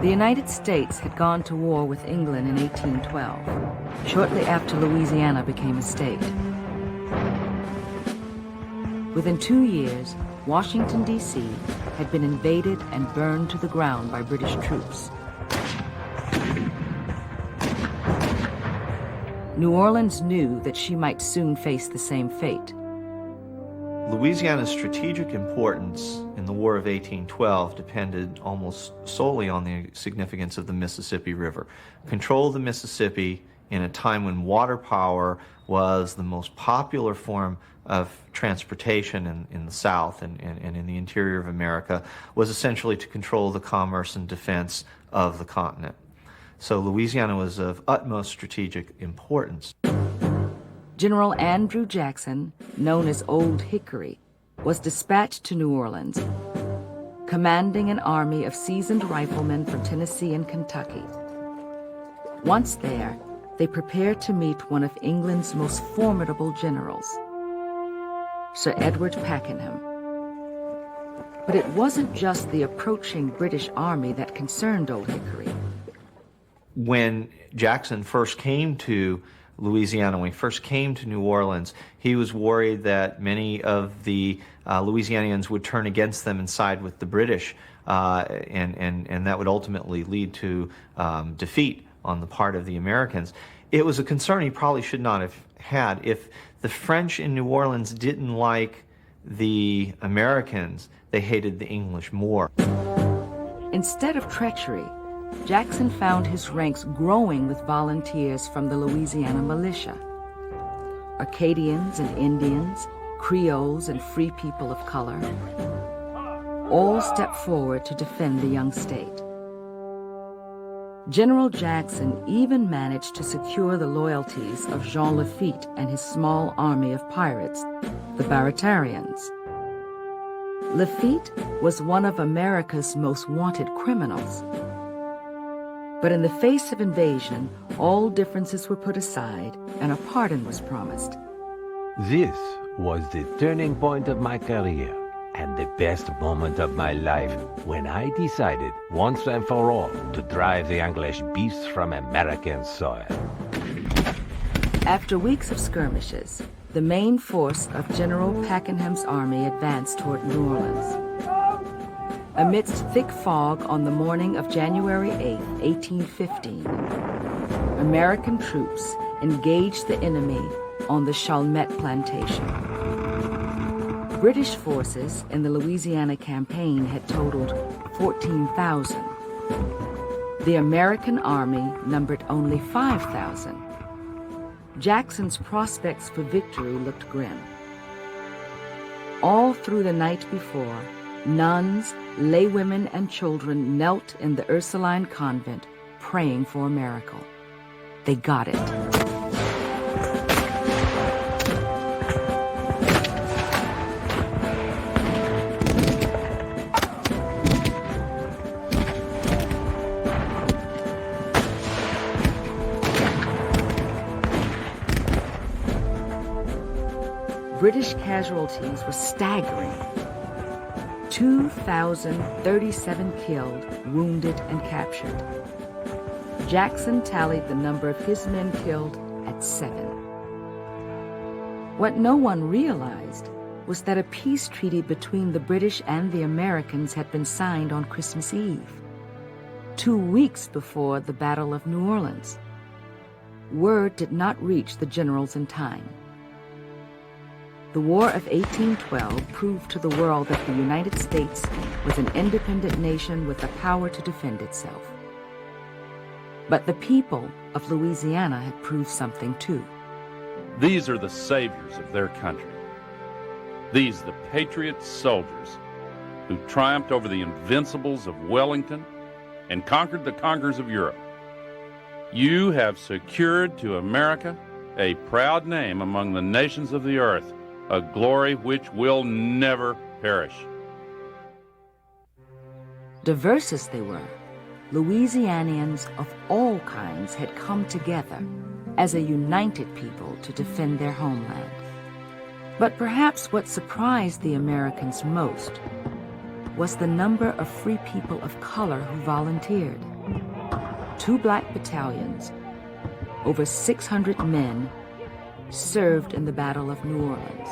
The United States had gone to war with England in 1812, shortly after Louisiana became a state. Within 2 years, Washington, D.C. had been invaded and burned to the ground by British troops. New Orleans knew that she might soon face the same fate. Louisiana's strategic importance in the War of 1812 depended almost solely on the significance of the Mississippi River. Control of the Mississippi in a time when water power was the most popular form of transportation in the South and in the interior of America was essentially to control the commerce and defense of the continent. So Louisiana was of utmost strategic importance. General Andrew Jackson, known as Old Hickory, was dispatched to New Orleans, commanding an army of seasoned riflemen from Tennessee and Kentucky. Once there, they prepared to meet one of England's most formidable generals, Sir Edward Pakenham. But it wasn't just the approaching British army that concerned Old Hickory. When Jackson first came to Louisiana, when he first came to New Orleans, he was worried that many of the Louisianians would turn against them and side with the British, and that would ultimately lead to defeat on the part of the Americans. It was a concern he probably should not have had. If the French in New Orleans didn't like the Americans, they hated the English more. Instead of treachery, Jackson found his ranks growing with volunteers from the Louisiana militia. Acadians and Indians, Creoles and free people of color, all stepped forward to defend the young state. General Jackson even managed to secure the loyalties of Jean Lafitte and his small army of pirates, the Baratarians. Lafitte was one of America's most wanted criminals. But in the face of invasion, all differences were put aside and a pardon was promised. This was the turning point of my career and the best moment of my life when I decided once and for all to drive the English beasts from American soil. After weeks of skirmishes, the main force of General Pakenham's army advanced toward New Orleans. Amidst thick fog on the morning of January 8, 1815, American troops engaged the enemy on the Chalmette plantation. British forces in the Louisiana campaign had totaled 14,000. The American army numbered only 5,000. Jackson's prospects for victory looked grim. All through the night before, nuns, laywomen, and children knelt in the Ursuline convent, praying for a miracle. They got it. British casualties were staggering. 2,037 killed, wounded, and captured. Jackson tallied the number of his men killed at 7. What no one realized was that a peace treaty between the British and the Americans had been signed on Christmas Eve, 2 weeks before the Battle of New Orleans. Word did not reach the generals in time. The War of 1812 proved to the world that the United States was an independent nation with the power to defend itself. But the people of Louisiana had proved something too. These are the saviors of their country. These the patriot soldiers who triumphed over the invincibles of Wellington and conquered the conquerors of Europe. You have secured to America a proud name among the nations of the earth, a glory which will never perish. Diverse as they were, Louisianians of all kinds had come together as a united people to defend their homeland. But perhaps what surprised the Americans most was the number of free people of color who volunteered. 2 black battalions, over 600 men, served in the Battle of New Orleans.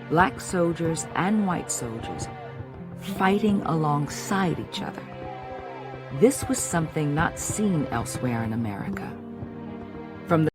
Black soldiers and white soldiers fighting alongside each other. This was something not seen elsewhere in America.